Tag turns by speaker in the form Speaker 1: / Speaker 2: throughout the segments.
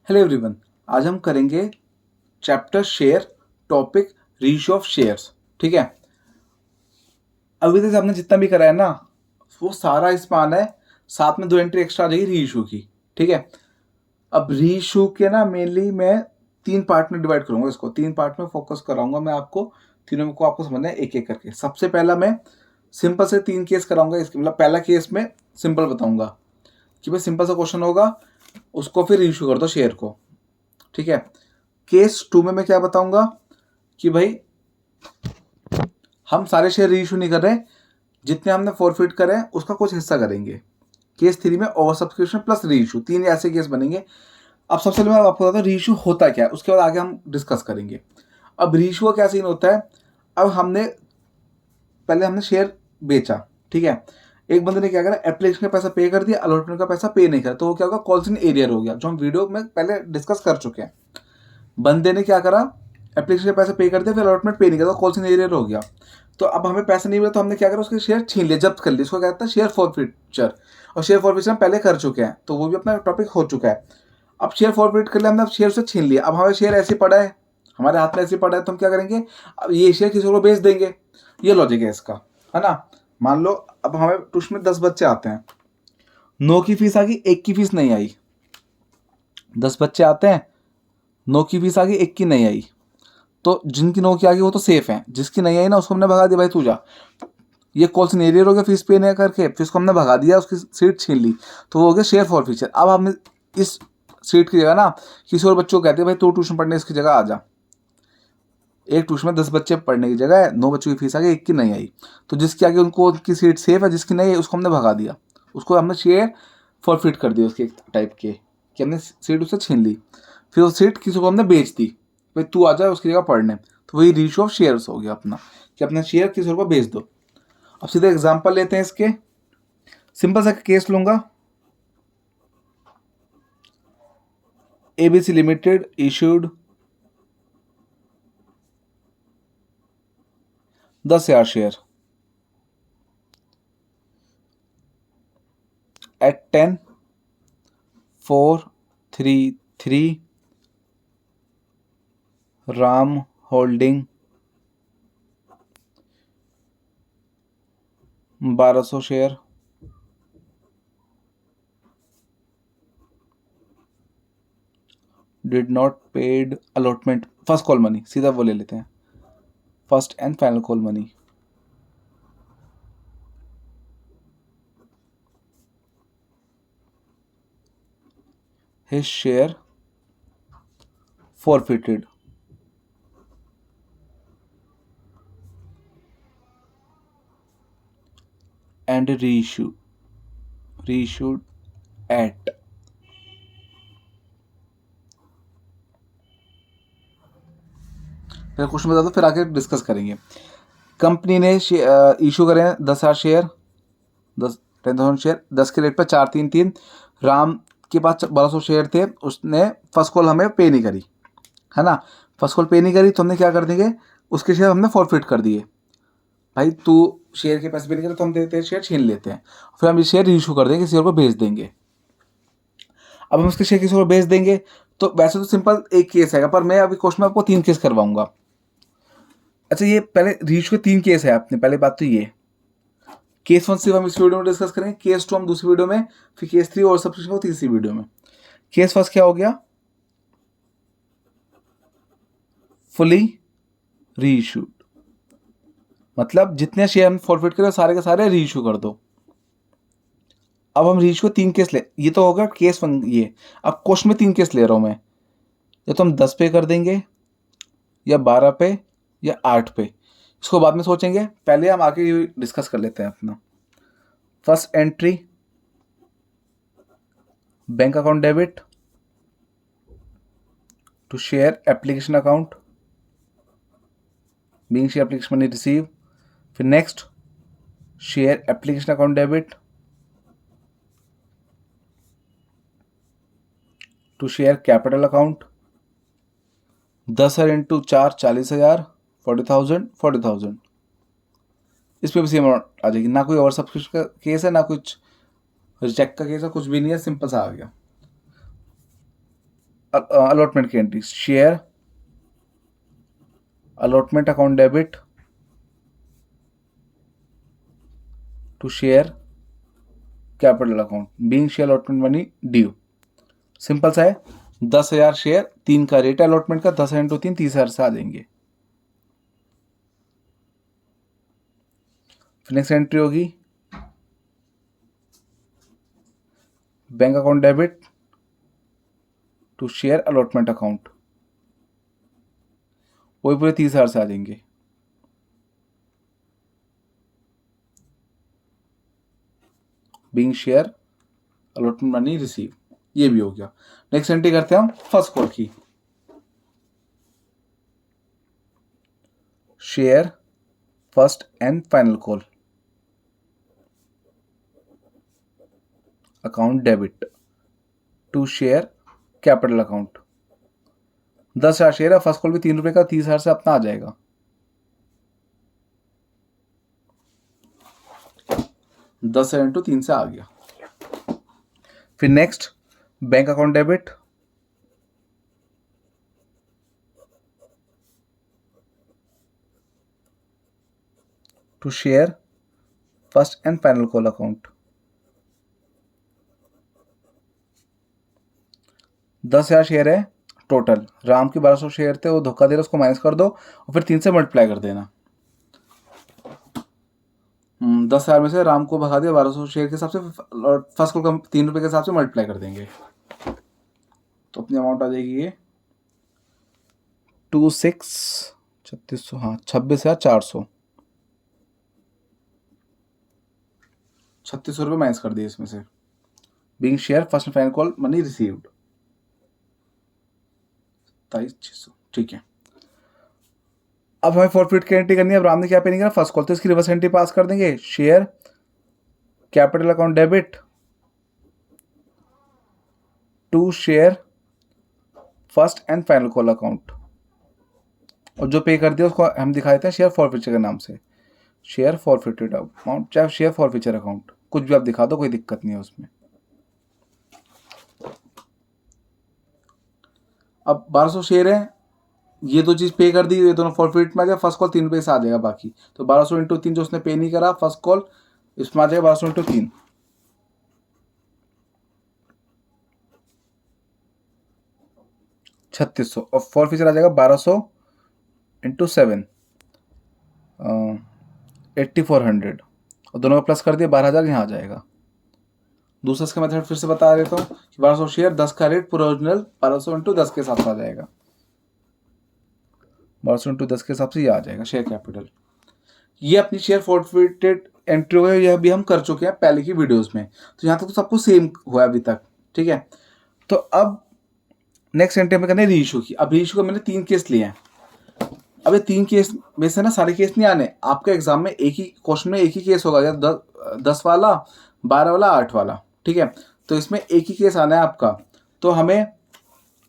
Speaker 1: Hello everyone. आज हम करेंगे chapter share, topic reissue of shares. ठीक है, अभी तक हमने जितना भी करा है ना वो सारा इसमें आना है। साथ में 2 एंट्री एक्स्ट्रा आ जाएगी रीइश्यू की। ठीक है, अब रीइश्यू के ना मेनली मैं 3 पार्ट में डिवाइड करूंगा, इसको 3 पार्ट में फोकस कराऊंगा मैं आपको। तीनों को आपको समझना है एक एक करके। सबसे पहला मैं सिंपल से 3 केस कराऊंगा। इसके मतलब पहला केस में सिंपल बताऊंगा कि भाई सिंपल सा क्वेश्चन होगा, उसको फिर रीइश्यू कर दो शेयर को। ठीक है, केस 2 में मैं क्या बताऊंगा कि भाई हम सारे शेयर रीइश्यू नहीं कर रहे, जितने हमने फॉरफिट करे उसका कुछ हिस्सा करेंगे। केस 3 में ओवर सब्सक्रिप्शन प्लस रीइश्यू, 3 ऐसे केस बनेंगे। अब सबसे पहले मैं आपको बताता हूँ रीइश्यू होता क्या है, उसके बाद आगे हम डिस्कस करेंगे। अब रीइश्यू का क्या सीन होता है, अब पहले हमने शेयर बेचा। ठीक है, एक बंदे ने क्या करा, एप्लीकेशन का पैसा पे कर दिया, अलॉटमेंट का पैसा पे नहीं करा, तो वो क्या होगा, कॉल्स इन एरियर हो गया, जो हम वीडियो में पहले डिस्कस कर चुके हैं। बंदे ने क्या करा, एप्लीकेशन के पैसे पे कर दिया, फिर अलॉटमेंट पे नहीं किया, तो कॉल इन एरियर हो गया। तो अब हमें पैसे नहीं मिले, तो हमने क्या करा, उसके शेयर छीन लिए, जब्त कर लिए। इसको क्या कहता है, शेयर फॉरफिचर। और शेयर फॉरफिचर हम पहले कर चुके हैं, तो वो भी अपना टॉपिक हो चुका है। अब शेयर फॉरफिट कर लिया हमने, अब शेयर से छीन लिया। अब हमें शेयर ऐसे पड़ा है, हमारे हाथ में ऐसे पड़ा है, तो हम क्या करेंगे, अब ये शेयर किसी को बेच देंगे। ये लॉजिक है इसका, है ना। मान लो अब हमें ट्यूशन में 10 बच्चे आते हैं, 9 की फीस आ गई, 1 की फीस नहीं आई। 10 बच्चे आते हैं, 9 की फीस आ गई, 1 की नहीं आई। तो जिनकी 9 की आ गई वो तो सेफ है, जिसकी नहीं आई ना उसको हमने भगा दिया, भाई तू जा। ये कॉल सिनेरियर हो गया, फीस पे नहीं करके फिर उसको हमने भगा दिया, उसकी सीट छीन ली, तो वो हो गया शेयर फॉर फ्यूचर। अब हमने इस सीट की जगह ना किसी और बच्चों को कहते हैं, भाई तू ट्यूशन पढ़ने इसकी जगह आ जा। एक ट्यूशन में 10 बच्चे पढ़ने की जगह है, 9 बच्चों की फीस आ गई, 1 की नहीं आई। तो जिसकी आगे उनको उनकी सीट सेफ है, जिसकी नहीं है उसको हमने भगा दिया, उसको हमने शेयर फॉरफिट कर दिया उसके टाइप के, कि हमने सीट उससे छीन ली। फिर वो सीट किसी को हमने बेच दी, भाई तू आ जाए उसकी जगह पढ़ने। तो वही रेशियो ऑफ शेयर्स हो गया अपना, कि अपना शेयर किसी और को बेच दो। अब सीधे एग्जांपल लेते हैं इसके। सिंपल सा केस लूंगा, ABC limited issued 10,000 share at 10,433 Ram holding 1200 share did not paid allotment first call money. सीधा वो ले लेते हैं, first and final call money. His share forfeited and reissued at पहले क्वेश्चन बता दो, फिर आगे डिस्कस करेंगे। कंपनी ने इशू करे 10,000 शेयर, 10,000 शेयर 10 के रेट पर 433। राम के पास 1200 शेयर थे, उसने फर्स्ट कॉल हमें पे नहीं करी, है ना। फर्स्ट कॉल पे नहीं करी तो हमने क्या कर देंगे, उसके शेयर हमने फॉरफिट कर दिए। भाई तू शेयर के पैसे पे नहीं करे तो हम देते हैं, शेयर छीन लेते हैं, फिर हम ये शेयर इशू कर देंगे, किसी और को भेज देंगे। अब हम उसके शेयर किसी और भेज देंगे, तो वैसे तो सिंपल एक केस है, पर मैं अभी क्वेश्चन में आपको 3 केस करवाऊंगा। अच्छा, ये पहले रीइश्यू के 3 केस है अपने, पहले बात तो ये। केस 1 सिर्फ हम इस वीडियो में डिस्कस करेंगे, केस 2 हम दूसरी वीडियो में, फिर केस 3 और सब्सक्रिप्शन को तीसरी वीडियो में। केस फर्स्ट क्या हो गया, फुली रीइश्यूड, मतलब जितने शेयर हम फॉरफिट करें सारे के सारे रीइश्यू कर दो। अब हम रीइश्यू को 3 केस ले, ये तो होगा केस 1 ये। अब क्वेश्चन में 3 केस ले रहा हूं मैं, या तो हम 10 पे कर देंगे, या 12 पे, या 8 पे। इसको बाद में सोचेंगे, पहले हम आगे डिस्कस कर लेते हैं अपना। First entry, bank account debit to share application account, being share application money receive. फिर next, share application account debit to share capital account. 10,000 into 4 40,000, 40,000 40,000। इस पे भी सेम अमाउंट आ जाएगी, ना कोई और सब्सक्रिप्शन का केस है, ना कुछ रिजेक्ट का केस है, कुछ भी नहीं है, सिंपल सा आ गया। अलॉटमेंट की entry, share allotment account debit to share capital account being share allotment money due. Simple सा है, 10,000 शेयर, 3 का रेट अलॉटमेंट का, 10 इंटू 3 30,000 से आ जाएंगे। फिर नेक्स्ट एंट्री होगी bank account debit to share allotment account, वही पूरे 30,000 से आ जाएंगे। Being share allotment money receive, ये भी हो गया। नेक्स्ट एंट्री करते हैं हम फर्स्ट कॉल की, share first and final call account debit to share capital account. 10,000 share है, फर्स्ट कॉल भी 3 रुपए का, 30,000 से अपना आ जाएगा। 10 इंटू 3 से आ गया। फिर next bank account debit to share first and final call account. 10,000 share है टोटल, राम के 1200 शेयर थे, वो धोखा दे रहा, उसको माइनस कर दो और फिर 3 से मल्टीप्लाई कर देना। 10,000 में से राम को भगा दिया 1200 शेयर के हिसाब से, फर्स्ट कॉल का 3 रुपए के हिसाब से मल्टीप्लाई कर देंगे, तो अपनी अमाउंट आ जाएगी ये 26,3600, हाँ 26,400, 3600 रुपये माइनस कर दिए इसमें से। Being share first and final call money received 27,600, ठीक है। अब हमें फॉरफिट की एंट्री करनी है। अब राम ने क्या पे नहीं करा फर्स्ट कॉल, तो इसकी रिवर्स एंट्री पास कर देंगे, share capital account debit to share first and final call account, और जो पे कर दिया उसको हम दिखा देते हैं शेयर फॉरफिचर के नाम से, शेयर फॉरफिटेड अमाउंट, चाहे शेयर फॉरफिचर अकाउंट, कुछ भी आप दिखा दो, कोई दिक्कत नहीं है उसमें। अब 1200 शेयर है, ये दो चीज़ पे कर दी, ये दोनों फॉरफिट में आ गया, फर्स्ट कॉल 3 रुपये से आ जाएगा बाकी, तो 1200 इंटू 3 जो उसने पे नहीं करा फर्स्ट कॉल, इसमें आ जाएगा 1200 इंटू 3, 3600, और फॉरफिचर आ जाएगा 1200 इंटू 7, 8400, और दोनों का प्लस कर दिया 12,000 यहाँ आ जाएगा। दूसरा इसका मेथड फिर से बता देता हूँ कि 1200 शेयर, 10 का रेट पूरा ओरिजिनल 1200 इंटू 10 के हिसाब से आ जाएगा, 1200 इंटू 10 के हिसाब से ये आ जाएगा शेयर कैपिटल। ये अपनी शेयर फॉरफिटेड एंट्री हो गई, यह भी हम कर चुके हैं पहले की वीडियोस में, तो यहाँ तक तो सब कुछ सेम हुआ अभी तक, ठीक है। तो अब नेक्स्ट एंट्री में करने री इशू की। अब री इशू का मैंने 3 केस लिए हैं। अब ये 3 केस में से ना सारे केस नहीं आने, आपके एग्जाम में एक ही क्वेश्चन में एक ही केस होगा, या 10 वाला, 12 वाला, 8 वाला, ठीक है। तो इसमें एक ही केस आना है आपका, तो हमें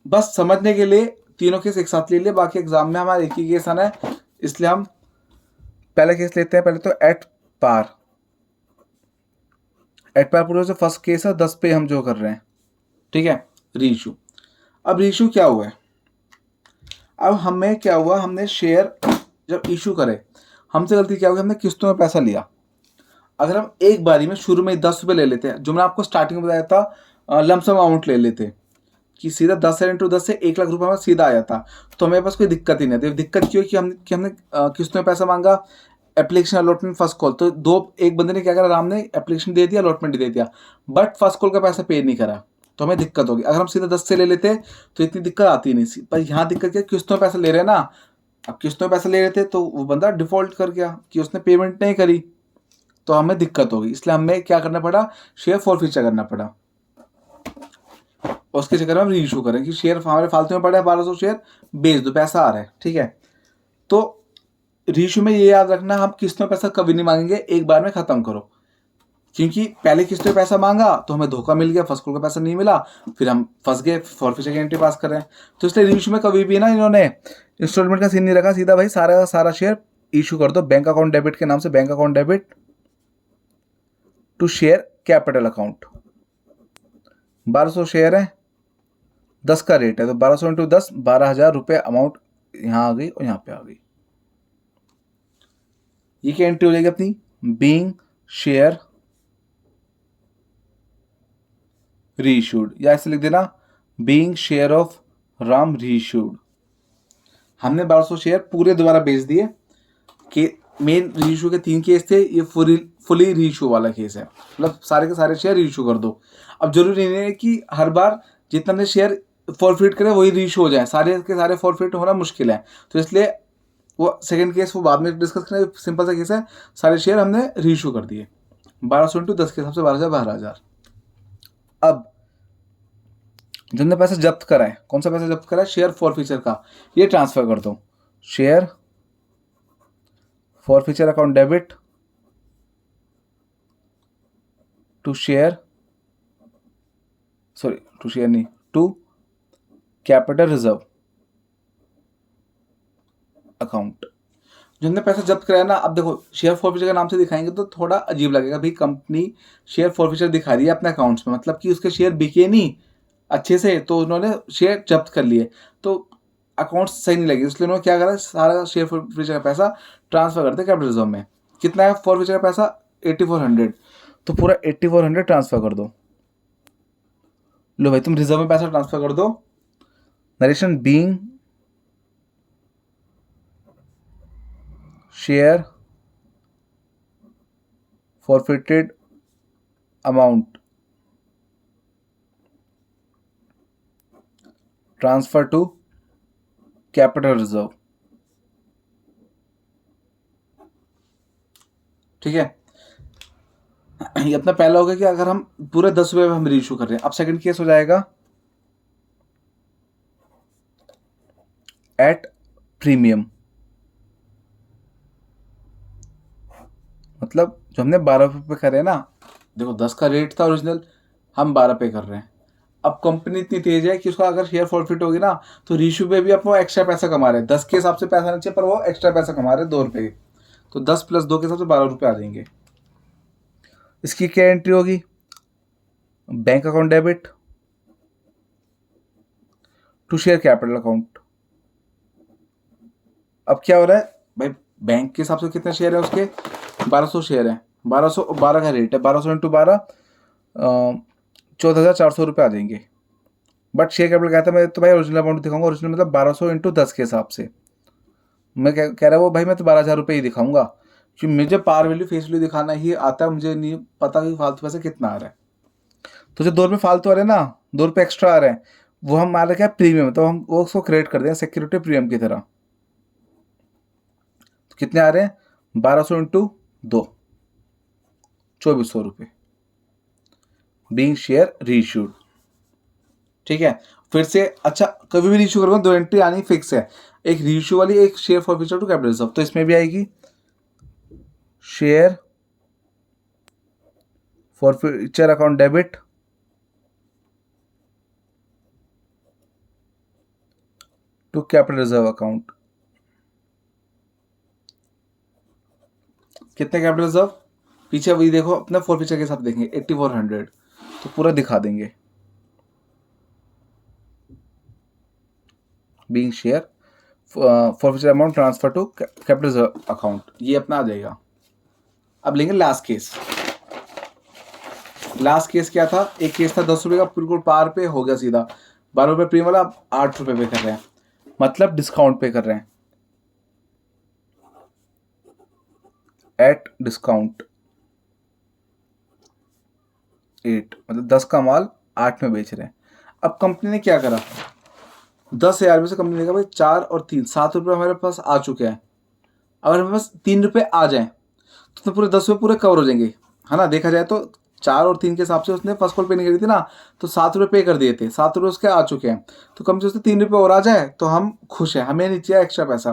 Speaker 1: बस समझने के लिए तीनों केस एक साथ ले लिए, बाकी एग्जाम में हमारा एक ही केस आना है, इसलिए हम पहला केस लेते हैं। पहले तो एट पार पूरे से फर्स्ट केस है 10 पे हम जो कर रहे हैं, ठीक है, री इशू। अब री इशू क्या हुआ है, अब हमें क्या हुआ, हमने शेयर जब इशू करे, हमसे गलती क्या हुई, हमने किस्तों में पैसा लिया। अगर हम एक बारी में शुरू में 10 रुपये ले लेते हैं, जो मैंने आपको स्टार्टिंग में बताया था लमसम अमाउंट ले लेते कि सीधा 10 इंटू 10 से 1 लाख रुपये में सीधा आ जाता, तो हमें पास कोई दिक्कत ही नहीं थी। दिक्कत क्यों कि हमने किस्तों में पैसा मांगा, एप्लीकेशन अलॉटमेंट फर्स्ट कॉल, तो एक बंदे ने क्या करा, राम ने एप्लीकेशन दे दिया, अलॉटमेंट दे दिया, बट फर्स्ट कॉल का पैसा पे नहीं करा, तो हमें दिक्कत होगी। अगर हम सीधा 10 से ले लेते तो इतनी दिक्कत आती नहीं, पर यहाँ दिक्कत क्या, किस्तों में पैसा ले रहे हैं ना। अब किस्तों में पैसा ले रहे थे तो वो बंदा डिफॉल्ट कर गया कि उसने पेमेंट नहीं करी, तो हमें दिक्कत होगी, इसलिए हमें क्या करना पड़ा, शेयर फॉरफिचर करना पड़ा। उसके चक्कर में हम री इशू करें कि शेयर हमारे फालतू में पड़ा है, 1200 शेयर बेच दो, पैसा आ रहा है, ठीक है। तो री इशू में ये याद रखना, हम किस्त में पैसा कभी नहीं मांगेंगे, एक बार में खत्म करो, क्योंकि पहले किस्त में पैसा मांगा तो हमें धोखा मिल गया, फर्स्ट कॉल का पैसा नहीं मिला, फिर हम फंस गए, फॉरफिचर की एंट्री पास कर रहे हैं। तो इसलिए री इशू में कभी भी ना इन्होंने इंस्टॉलमेंट का सीन नहीं रखा, सीधा भाई सारा का सारा शेयर इशू कर दो बैंक अकाउंट डेबिट के नाम से, bank account debit to share capital account. 1200 share है, 10 का रेट है, तो 1200 इंटू 10, 12,000 रुपये अमाउंट यहाँ आ गई और यहाँ पे आ गई। ये क्या एंट्री हो जाएगी अपनी, बीइंग शेयर रीइश्यूड, या ऐसे लिख देना being share of Ram reissued. हमने 1200 शेयर पूरे दोबारा बेच दिए। कि मेन रीइश्यू के 3 केस थे, ये फुली रीइश्यू वाला केस है, मतलब सारे के सारे शेयर रीइश्यू कर दो। अब जरूरी नहीं है कि हर बार जितना हमने शेयर फॉरफिट करे वही रीइश्यू हो जाए, सारे के सारे फॉरफिट होना मुश्किल है, तो इसलिए वो सेकंड केस वो बाद में डिस्कस करें। सिंपल सा केस है, सारे शेयर हमने रीइश्यू कर दिए। 1200 इंटू 10 के हिसाब से 12,000। अब जो हमने पैसा जब्त करा है, कौन सा पैसा जब्त करा है, शेयर फॉरफीचर का, ये ट्रांसफर कर दो। Share forfeiture account debit to share, sorry to share नहीं, टू कैपिटल रिजर्व अकाउंट। जो हमने पैसा जब्त कराया ना, अब देखो शेयर फॉरफीचर के नाम से दिखाएंगे तो थोड़ा अजीब लगेगा, भाई कंपनी शेयर फॉरफीचर दिखा रही है अपने अकाउंट्स में, मतलब कि उसके शेयर बिके नहीं अच्छे से, तो उन्होंने शेयर जब्त कर लिए, तो अकाउंट्स सही नहीं लगे, इसलिए उन्होंने क्या करा, सारा शेयर फॉरफीचर का पैसा ट्रांसफर करते कैपिटल रिजर्व में। कितना है फॉरफीचर का पैसा, 8400, तो पूरा 8400 ट्रांसफर कर दो। लो भाई तुम रिजर्व में पैसा ट्रांसफर कर दो। Narration being share forfeited amount transfer to capital reserve। ठीक है, ये अपना पहला हो गया कि अगर हम पूरे 10 रुपये में हम रीइश्यू कर रहे हैं। अब सेकंड केस हो जाएगा एट प्रीमियम, मतलब जो हमने 12 रुपये पे करे ना, देखो 10 का रेट था ओरिजिनल, हम 12 पे कर रहे हैं। अब कंपनी इतनी तेज है कि उसका अगर शेयर फॉरफिट होगी ना, तो रीइश्यू पे भी अपना एक्स्ट्रा पैसा कमा रहे हैं। 10 के हिसाब से पैसा नहीं चाहिए, पर वो एक्स्ट्रा पैसा कमा रहे हैं 2 रुपये, तो 10 प्लस 2 के हिसाब से 12 रुपये आ जाएंगे। इसकी क्या एंट्री होगी, bank account debit to share capital account. अब क्या हो रहा है भाई, बैंक के हिसाब से कितने शेयर है उसके, 1200 शेयर है, 1212 का रेट है, 1200 इंटू 12 14,400 रुपये आ जाएंगे। बट शेयर कैपिटल कहता है मैं तो भाई ओरिजिनल अमाउंट दिखाऊंगा, ओरिजिनल मतलब 1200 इंटू 10 के हिसाब से। मैं कह रहा हूँ भाई मैं तो 12,000 रुपये ही दिखाऊंगा, क्योंकि मुझे पार वैल्यू फेस वैल्यू दिखाना ही आता है, मुझे नहीं पता कि फालतू पैसे कितना आ रहा है। तो जो 2 रुपये फालतू आ रहे हैं ना, 2 रुपये एक्स्ट्रा आ रहे हैं, वो हम मान रहे क्या प्रीमियम, तो हम वो उसको क्रिएट कर दें सिक्योरिटी प्रीमियम की तरह। तो कितने आ रहे हैं, 1200 इंटू 2, 2400 रुपये बीइंग शेयर रीइश्यूड। ठीक है, फिर से अच्छा कभी भी रीइश्यू करोगे 2 एंट्री आनी फिक्स है, एक रीइश्यू वाली, एक share forfeiture to capital reserve. तो इसमें भी आएगी share forfeiture account debit to capital reserve account. कितने कैपिटल रिजर्व, पीछे वही देखो अपना फॉरफीचर के साथ देखेंगे 8400, तो पूरा दिखा देंगे being share forfeiture amount transfer to capital reserve account, ये अपना आ जाएगा। अब लेंगे लास्ट केस। लास्ट केस क्या था, एक केस था 10 रुपये का, बिल्कुल पार पे हो गया सीधा, 12 रुपये प्रीमियम वाला, अब 8 रुपये पे कर रहे हैं, मतलब डिस्काउंट पे कर रहे हैं, एट डिस्काउंट 8, मतलब 10 का माल 8 में बेच रहे हैं। अब कंपनी ने क्या करा, 10,000 में से कंपनी ने कहा भाई 4 और 3 7 रुपये हमारे पास आ चुके हैं, अगर हमारे पास 3 रुपये आ जाएं तो पूरे 10 रुपये पूरे कवर हो जाएंगे, है ना। देखा जाए तो 4 और 3 के हिसाब से उसने फर्स्ट कॉल पे नहीं करी थी ना, तो 7 रुपये पे कर दिए थे, 7 रुपये उसके आ चुके हैं, तो कंपनी उससे 3 रुपये और आ जाए तो हम खुश हैं, हमें नहीं चाहिए एक्स्ट्रा पैसा।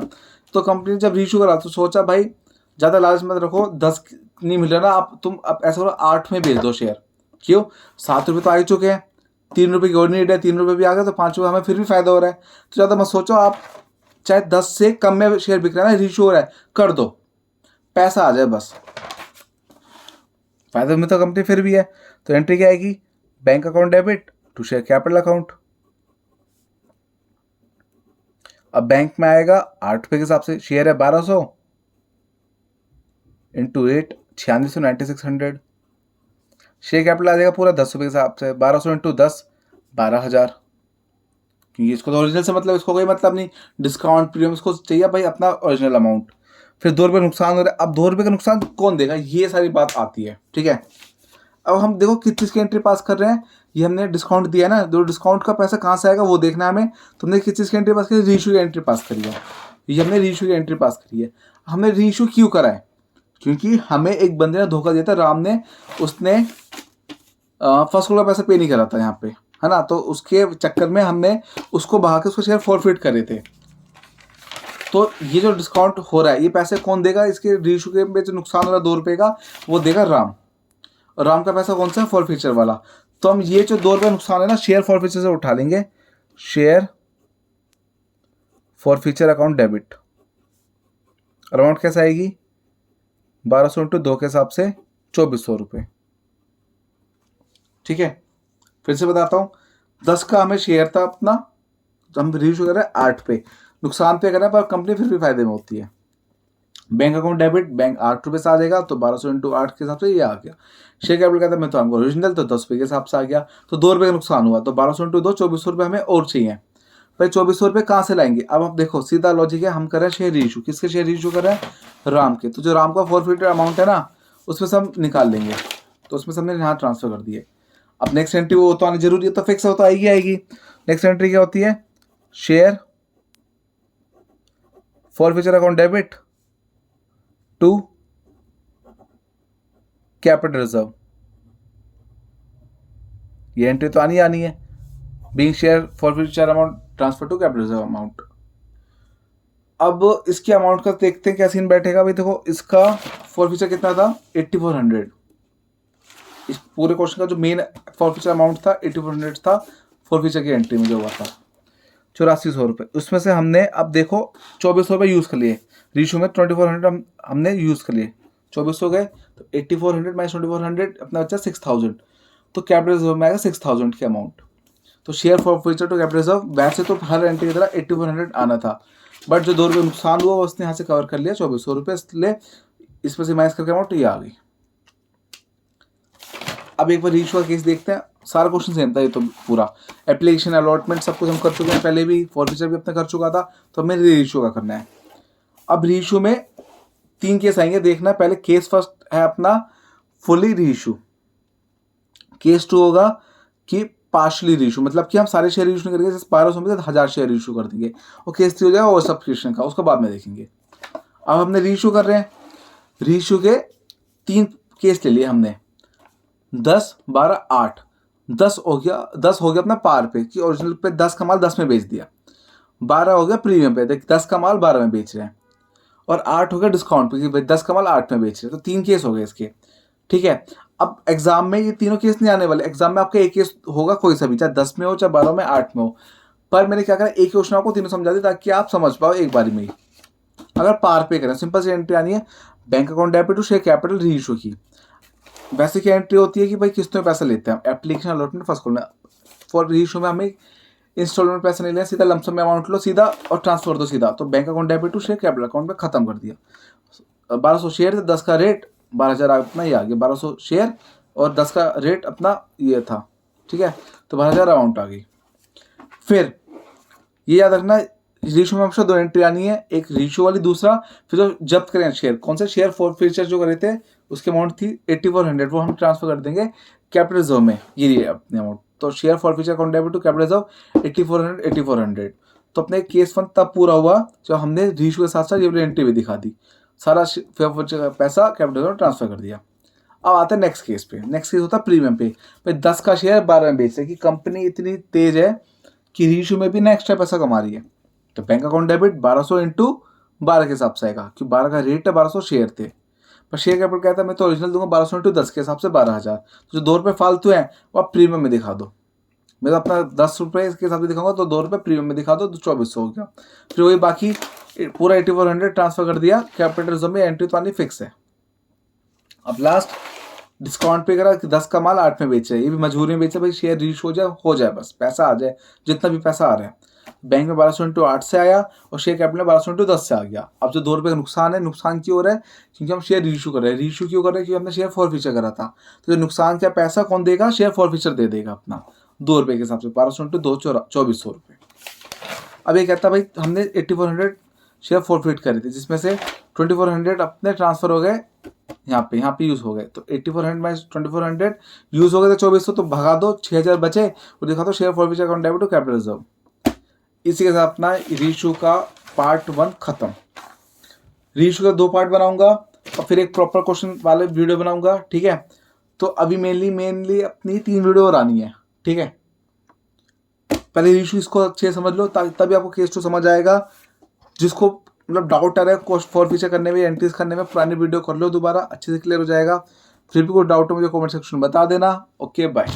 Speaker 1: तो कंपनी ने जब रीइश्यू करा तो सोचा भाई ज़्यादा लालच मत रखो, 10 नहीं मिल रहा ना, आप तुम अब ऐसा करो 8 में बेच दो शेयर। क्यों, 7 रुपये तो आ ही चुके हैं, 3 रुपये की और नीड है, 3 रुपये भी आ गए तो 5 रुपये हमें फिर भी फायदा हो रहा है। तो ज़्यादा मत सोचो, आप चाहे 10 से कम में शेयर बिक रहा है ना, रीइश्यू हो रहा है, कर दो, पैसा आ जाए बस, फायदा में तो कंपनी फिर भी है। तो एंट्री क्या आएगी, bank account debit to share capital account, अब बैंक में आएगा 8 रुपये के हिसाब से, शेयर है 1200 इंटू 8 9600 9600। शेयर कैपिटल आ जाएगा पूरा 10 रुपये के हिसाब से, 1200 इंटू 10 12,000। क्योंकि इसको तो ओरिजिनल से मतलब, इसको कोई मतलब नहीं, डिस्काउंट प्रीमियम इसको चाहिए भाई अपना ओरिजिनल अमाउंट। फिर 2 रुपये नुकसान हो रहा है, अब 2 रुपये का नुकसान कौन देगा, ये सारी बात आती है। ठीक है, अब हम देखो किस चीज़ की एंट्री पास कर रहे हैं, ये हमने डिस्काउंट दिया ना, जो डिस्काउंट का पैसा कहाँ से आएगा वो देखना है हमें। तो हमने किस चीज़ की एंट्री पास करी, रीइशू की एंट्री पास करी है, ये हमने रीइशू की एंट्री पास करी है। हमने रीइशू क्यों करा है, क्योंकि हमें एक बंदे ने धोखा दिया था, राम ने, उसने फर्स्ट कॉल का पैसा पे नहीं करा था यहाँ पे, है ना, तो उसके चक्कर में हमने उसको बहा के उसको शेयर फॉरफिट करे थे। तो ये जो डिस्काउंट हो रहा है, ये पैसे कौन देगा, इसके रीइशू के में जो नुकसान हो रहा है 2 रुपये का, वो देगा राम। और राम का पैसा कौन सा है, फॉर फ्यूचर वाला। तो हम ये जो 2 रुपये नुकसान है ना, शेयर फॉर फ्यूचर से उठा लेंगे, share for future account debit. Amount कैसे आएगी, 1200 इंटू 2 के हिसाब से 2400 रुपये। ठीक है, फिर से बताता हूँ, 10 का हमें शेयर था अपना, हम रीइशू कर रहे हैं 8 पे, नुकसान पे कर रहे हैं पर कंपनी फिर भी फायदे में होती है। बैंक अकाउंट डेबिट, बैंक 8 रुपये से आ जाएगा, तो 1200 इंटू 8 के हिसाब से ये आ गया। शेयर कैपिटल कहता है मैं तो हमको ओरिजिनल, तो 10 रुपये के हिसाब से आ गया, तो 2 रुपये का नुकसान हुआ, तो 1200 इंटू 2 2400 रुपये हमें और चाहिए। भाई 2400 रुपये कहाँ से लाएंगे, अब आप देखो सीधा लॉजिक है, हम कर रहे हैं शेयर इशू, किसके शेयर इशू कर रहे हैं, राम के। तो जो राम का फॉरफिटेड अमाउंट है ना, उसमें से हम निकाल लेंगे, तो उसमें से हमने यहाँ ट्रांसफर कर दिए। अब नेक्स्ट एंट्री वो तो आनी जरूरी है, तो फिक्स हो तो आएगी आएगी। नेक्स्ट एंट्री क्या होती है, share forfeiture account debit to capital reserve, ये एंट्री तो आनी आनी है, being share forfeiture amount transfer to capital reserve amount. अब इसके अमाउंट का देखते हैं क्या सीन बैठेगा। भाई देखो, इसका फॉरफिचर कितना था, 8400। इस पूरे क्वेश्चन का जो मेन फॉरफिचर अमाउंट था 8400 था, फॉरफिचर की एंट्री में जो हुआ था 8400 रुपये। उसमें से हमने अब देखो 2400 रुपये यूज़ कर लिए, रीशू में 2400 हमने यूज़ कर लिए, 2400 गए, तो 8400 माइनस 2400 अपना बच्चा 6000, तो कैपिटल रिजर्व में आएगा 6000 की अमाउंट। तो share forfeiture to capital reserve, वैसे तो हर एंट्री की तरह 8400 आना था, बट जो 2 रुपये नुकसान हुआ उसने यहाँ से कवर कर लिया 2400 रुपये, इसलिए इसमें से माइनस करके अमाउंट ये आ गई। अब एक बार रीइशू का केस देखते हैं, सारा क्वेश्चन सेम था ये तो पूरा, एप्लीकेशन अलॉटमेंट सब कुछ हम कर चुके हैं, पहले भी फॉरफिचर भी अपना कर चुका था, तो हमें रीइशू का करना है। अब रीइशू में 3 केस आएंगे, देखना पहले केस फर्स्ट है अपना फुली रीइशू, केस 2 होगा कि पार्शली रीइशू, मतलब कि हम सारे शेयर इशू नहीं करेंगे, 1200 में से 1000 शेयर इशू कर देंगे, और केस 3 हो जाएगा ओवर सब्सक्रिप्शन का, उसको बाद में देखेंगे। अब हमने रीइशू कर रहे हैं, रीइशू के 3 केस ले लिए हमने, 10 12 8, 10 हो गया अपना पार पे कि ओरिजिनल पे 10 का माल 10 में बेच दिया, 12 हो गया प्रीमियम पे, देख 10 का माल 12 में बेच रहे हैं, और 8 हो गया डिस्काउंट पे कि भाई 10 का माल 8 में बेच रहे हैं। तो 3 केस हो गए इसके। ठीक है, अब एग्जाम में ये तीनों केस नहीं आने वाले, एग्जाम में आपका एक केस होगा कोई सा भी, चाहे 10 में हो चाहे 12 में 8 में हो, पर मैंने क्या करा, एक क्वेश्चन आपको तीनों समझा दी ताकि आप समझ पाओ एक बारी में ही। अगर पार पे करें, सिंपल सी एंट्री आनी है, bank account debit to share capital reissue की। वैसे क्या एंट्री होती है कि भाई किस्तों में पैसा लेते हैं, एप्लीकेशन अलॉटमेंट फर्स्ट कॉल में, फॉर रीइशू में हमें इंस्टॉलमेंट पैसा नहीं लेना, सीधा लमसम में अमाउंट लो सीधा और ट्रांसफर दो सीधा, तो bank account debit to share capital account में खत्म कर दिया। 1200 शेयर थे, 10 का रेट 12000 अपना ये आ गया, 1200 शेयर और 10 का रेट अपना ये था। ठीक है, तो 12000 अमाउंट आ गई। फिर ये याद रखना, रीइशू में हमेशा 2 एंट्री आनी है, एक रीइशू वाली, दूसरा फिर जो जब्त करें शेयर, कौन से शेयर फॉरफिचर जो करे थे उसकी अमाउंट थी 8400, वो हम ट्रांसफर कर देंगे कैपिटल रिजर्व में, ये अपनी अमाउंट। तो share forfeiture account debit to capital reserve 8400। तो अपने केस 1 तब पूरा हुआ जब हमने रीइशू के साथ साथ ये वाली एंट्री भी दिखा दी, सारा फॉरफिचर का पैसा कैपिटल रिजर्व ट्रांसफर कर दिया। अब आता है नेक्स्ट केस पे, नेक्स्ट केस होता है प्रीमियम पे, भाई 10 का शेयर 12 में बेच रहे कि कंपनी इतनी तेज है कि रीइशू में भी ना एक्स्ट्रा पैसा कमा रही है, तो बैंक अकाउंट डेबिट 1200 इंटू 12 के हिसाब से आएगा, क्योंकि 12 का रेट है, 1200 शेयर थे, पर शेयर कैपिटल कहता है मैं तो ओरिजिनल दूंगा 1200 इंटू 10 के हिसाब से 12000, तो जो 2 रुपये फालतू हैं वो आप प्रीमियम में दिखा दो, मैं तो अपना 10 रुपये इसके हिसाब से दिखाऊंगा, तो 2 रुपये प्रीमियम में दिखा दो, तो 2400 हो गया। फिर वही बाकी पूरा 8400 ट्रांसफर कर दिया कैपिटल रिजर्व में, एंट्री तो आनी फिक्स है। अब लास्ट डिस्काउंट पे करा कि 10 का माल 8 में बेचे, ये भी मजबूरी में बेचे, भाई शेयर रीच हो जाए बस पैसा आ जाए, जितना भी पैसा आ रहा है। बैंक में 1200 इंटू 8 से आया और शेयर कैपिटल में 1200 इंटू 10 से आ गया। अब जो 2 रुपये का नुकसान है, नुकसान क्यों हो रहा है? क्योंकि हम शेयर रीइश्यू कर रहे हैं। रीइश्यू क्यों कर रहे हैं? क्योंकि हमने शेयर फॉरफीचर करा था। तो जो नुकसान का पैसा कौन देगा? शेयर फॉरफीचर दे देगा अपना 2 रुपये के हिसाब से। 1200 इंटू 2 2400 रुपये। अब ये कहता है भाई हमने 8400 शेयर फॉरफिट करे थे, जिसमें से 2400 अपने ट्रांसफर हो गए यहाँ पे यूज़ हो गए। तो 8400 में 2400 यूज़ हो गए, तो 2400 तो भगा दो, 6000 बचे और दिखा दो share forfeiture account debit to capital reserve. इसी के साथ अपना रीइश्यू का पार्ट 1 खत्म। रीइश्यू का 2 पार्ट बनाऊंगा और फिर एक प्रॉपर क्वेश्चन वाले वीडियो बनाऊंगा, ठीक है। तो अभी मेनली अपनी 3 वीडियो और आनी है, ठीक है। पहले रीइश्यू इसको अच्छे से समझ लो, तभी आपको केस टू समझ आएगा। जिसको मतलब डाउट आ रहा है फॉरफीचर करने में, एंट्रीज करने में, पुरानी वीडियो कर लो दोबारा, अच्छे से क्लियर हो जाएगा। फिर भी कोई डाउट हो मुझे कमेंट सेक्शन में बता देना। Okay bye.